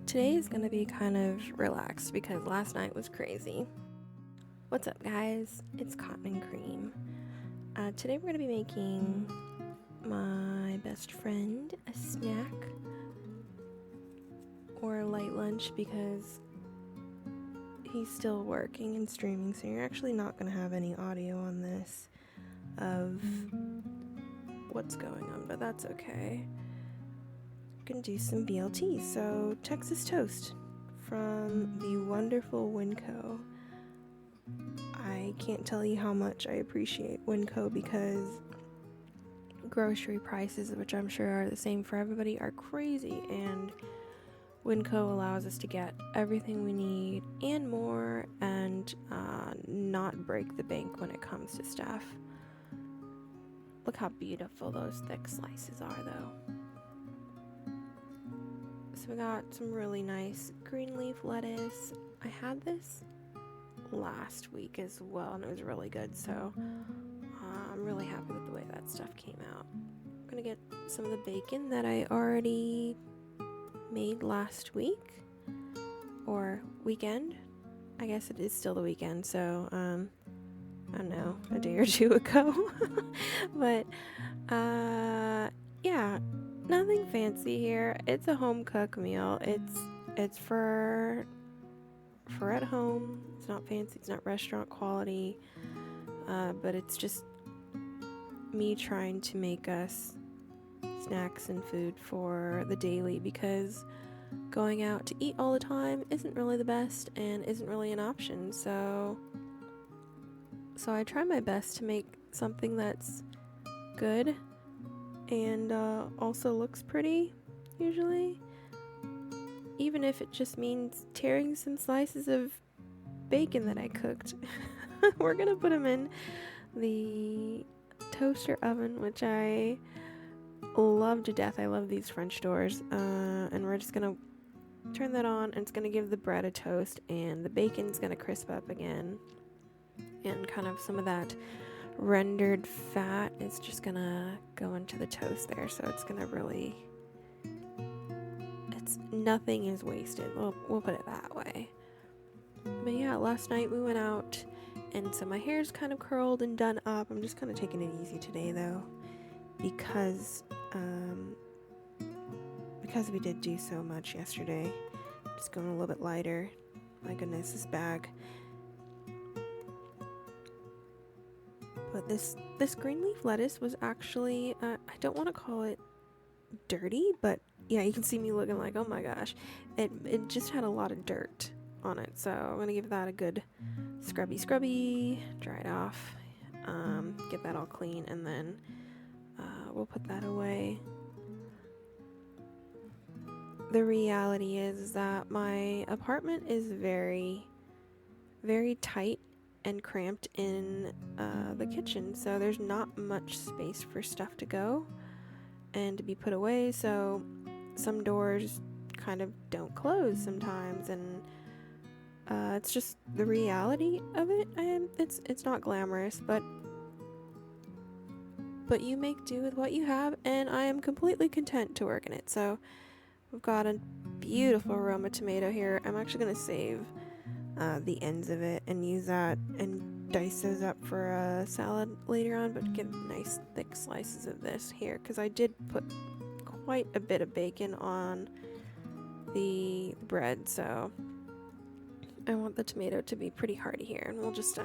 Today is going to be kind of relaxed because last night was crazy. What's up, guys? It's Cotton and Cream. Today we're going to be making my best friend a snack or a light lunch because he's still working and streaming, so you're actually not going to have any audio on this of what's going on, but that's okay. We're going to do some BLT, so Texas Toast from the wonderful Winco. I can't tell you how much I appreciate Winco because grocery prices, which I'm sure are the same for everybody, are crazy, and Winco allows us to get everything we need and more and not break the bank when it comes to stuff. Look how beautiful those thick slices are, though. So we got some really nice green leaf lettuce. I had this last week as well, and it was really good, so I'm really happy with the way that stuff came out. I'm gonna get some of the bacon that I already made last week or weekend. I guess it is still the weekend, so I don't know, a day or two ago. But yeah, nothing fancy here. It's a home cook meal. It's for at home. It's not fancy, it's not restaurant quality, but it's just me trying to make us snacks and food for the daily, because going out to eat all the time isn't really the best and isn't really an option. So I try my best to make something that's good and also looks pretty, usually, even if it just means tearing some slices of bacon that I cooked. We're gonna put them in the toaster oven, which I love to death. I love these French doors, and we're just gonna turn that on, and it's gonna give the bread a toast, and the bacon's gonna crisp up again, and kind of some of that rendered fat is just gonna go into the toast there, so it's gonna really, nothing is wasted. We'll put it that way. But yeah, last night we went out, and so my hair's kind of curled and done up. I'm just kind of taking it easy today, though, because we did do so much yesterday. Just going a little bit lighter. My goodness, this bag. But this green leaf lettuce was actually, I don't want to call it dirty, but yeah, you can see me looking like, oh my gosh. It just had a lot of dirt on it, so I'm going to give that a good scrubby, dry it off, get that all clean, and then we'll put that away. The reality is that my apartment is very, very tight and cramped in the kitchen, so there's not much space for stuff to go and to be put away, so some doors kind of don't close sometimes, and it's just the reality of it. And it's not glamorous, but you make do with what you have, and I am completely content to work in it. So we've got a beautiful Roma tomato here. I'm actually going to save the ends of it and use that and dice those up for a salad later on, but get nice thick slices of this here, because I did put quite a bit of bacon on the bread, so I want the tomato to be pretty hearty here, and we'll just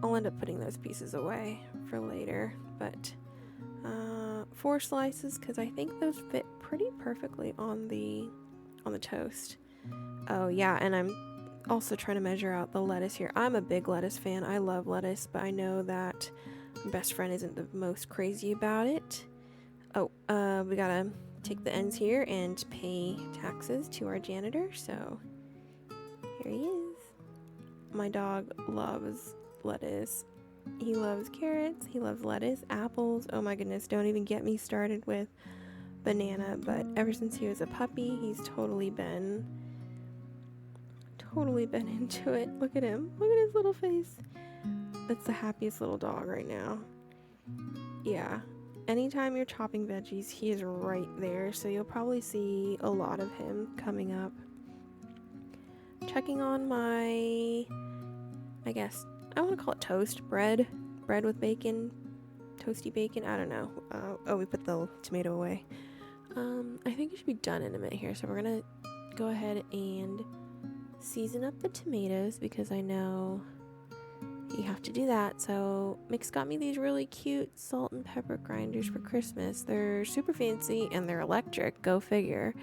I'll end up putting those pieces away for later, but 4 slices, because I think those fit pretty perfectly on the toast. Oh yeah, and I'm also trying to measure out the lettuce here. I'm a big lettuce fan. I love lettuce, but I know that my best friend isn't the most crazy about it. Oh, we gotta take the ends here and pay taxes to our janitor, so here he is. My dog loves lettuce. He loves carrots, he loves lettuce, apples. Oh my goodness, don't even get me started with banana, but ever since he was a puppy, he's totally been into it. Look at him. Look at his little face. That's the happiest little dog right now. Yeah. anytime you're chopping veggies, he is right there, so you'll probably see a lot of him coming up. Checking on my, I guess, I want to call it toast, bread with bacon, toasty bacon, I don't know. Oh, we put the tomato away. I think it should be done in a minute here, so we're gonna go ahead and season up the tomatoes because I know you have to do that. So Mix got me these really cute salt and pepper grinders for Christmas. They're super fancy and they're electric, go figure.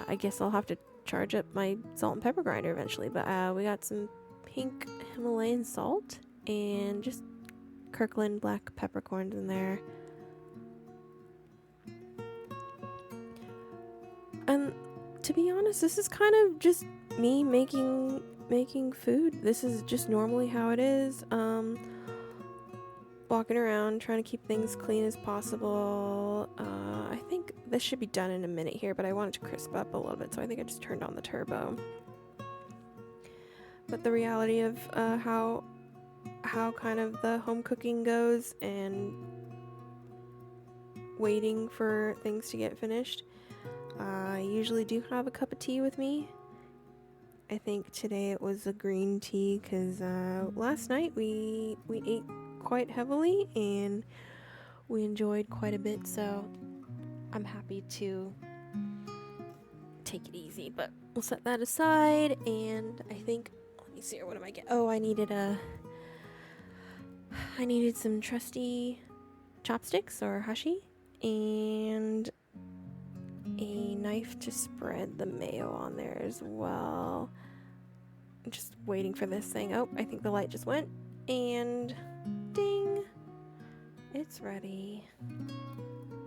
I guess I'll have to charge up my salt and pepper grinder eventually, but we got some pink Himalayan salt and just Kirkland black peppercorns in there. And to be honest, this is kind of just me making food. This is just normally how it is. Walking around trying to keep things clean as possible. I think this should be done in a minute here, but I wanted to crisp up a little bit, so I think I just turned on the turbo. But the reality of how kind of the home cooking goes and waiting for things to get finished, I usually do have a cup of tea with me. I think today it was a green tea because last night we ate quite heavily and we enjoyed quite a bit, so I'm happy to take it easy, but we'll set that aside. And I think, let me see here, what am I getting? Oh, I needed some trusty chopsticks or hashi and a knife to spread the mayo on there as well. I'm just waiting for this thing. Oh, I think the light just went, and ding, it's ready.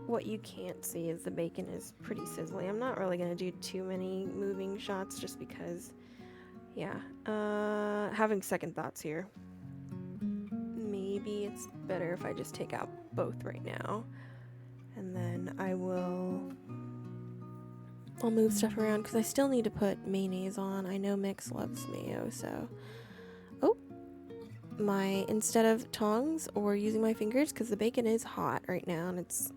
What you can't see is the bacon is pretty sizzly. I'm not really gonna do too many moving shots just because, yeah, having second thoughts here. Maybe it's better if I just take out both right now, and then I'll move stuff around because I still need to put mayonnaise on. I know Mix loves mayo, so. Oh, instead of tongs or using my fingers, because the bacon is hot right now and it's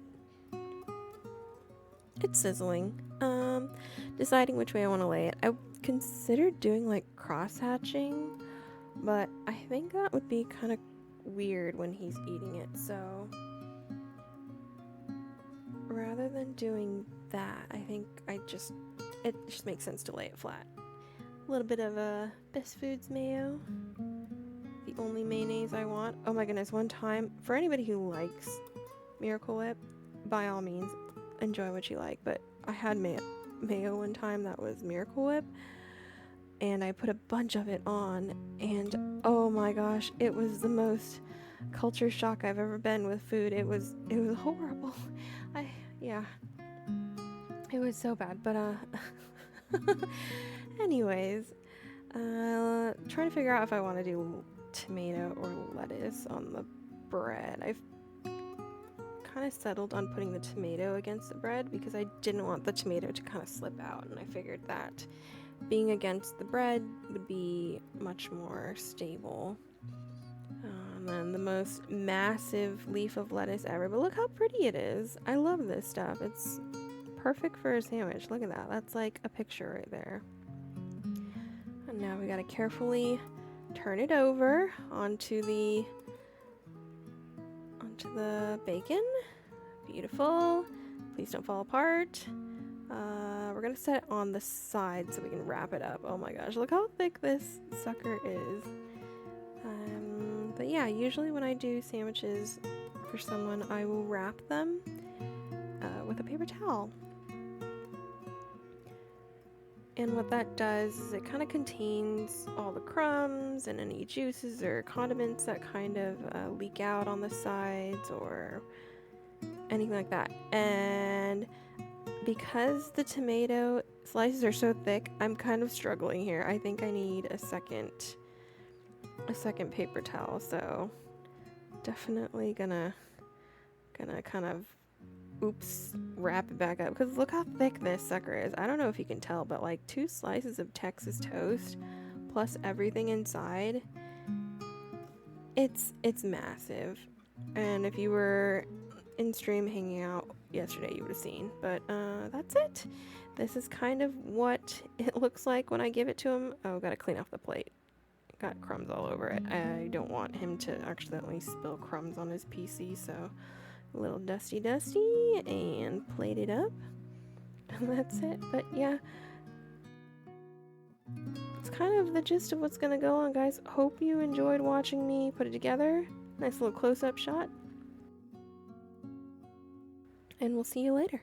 sizzling. Deciding which way I want to lay it. I considered doing like cross hatching, but I think that would be kind of weird when he's eating it, so rather than doing that, I think it just makes sense to lay it flat. A little bit of Best Foods mayo, the only mayonnaise I want. Oh my goodness, one time, for anybody who likes Miracle Whip, by all means enjoy what you like, but I had mayo one time that was Miracle Whip, and I put a bunch of it on, and oh my gosh, it was the most culture shock I've ever been with food. It was horrible. Yeah, it was so bad, but anyways, trying to figure out if I want to do tomato or lettuce on the bread. I've kind of settled on putting the tomato against the bread because I didn't want the tomato to kind of slip out, and I figured that being against the bread would be much more stable. And then the most massive leaf of lettuce ever, but look how pretty it is. I love this stuff. It's perfect for a sandwich. Look at that. That's like a picture right there. And now we gotta carefully turn it over onto the bacon. Beautiful. Please don't fall apart. We're gonna set it on the side so we can wrap it up. Oh my gosh, look how thick this sucker is. But yeah, usually when I do sandwiches for someone, I will wrap them with a paper towel. And what that does is it kind of contains all the crumbs and any juices or condiments that kind of leak out on the sides or anything like that. And because the tomato slices are so thick, I'm kind of struggling here. I think I need a second paper towel, so definitely gonna kind of wrap it back up because look how thick this sucker is. I don't know if you can tell, but like 2 slices of Texas toast plus everything inside, it's massive. And if you were in stream hanging out yesterday, you would have seen. But that's it. This is kind of what it looks like when I give it to him. Oh, gotta clean off the plate. Got crumbs all over it. I don't want him to accidentally spill crumbs on his PC, so a little dusty and plate it up. And that's it. But yeah, it's kind of the gist of what's gonna go on, guys. Hope you enjoyed watching me put it together. Nice little close-up shot. And we'll see you later.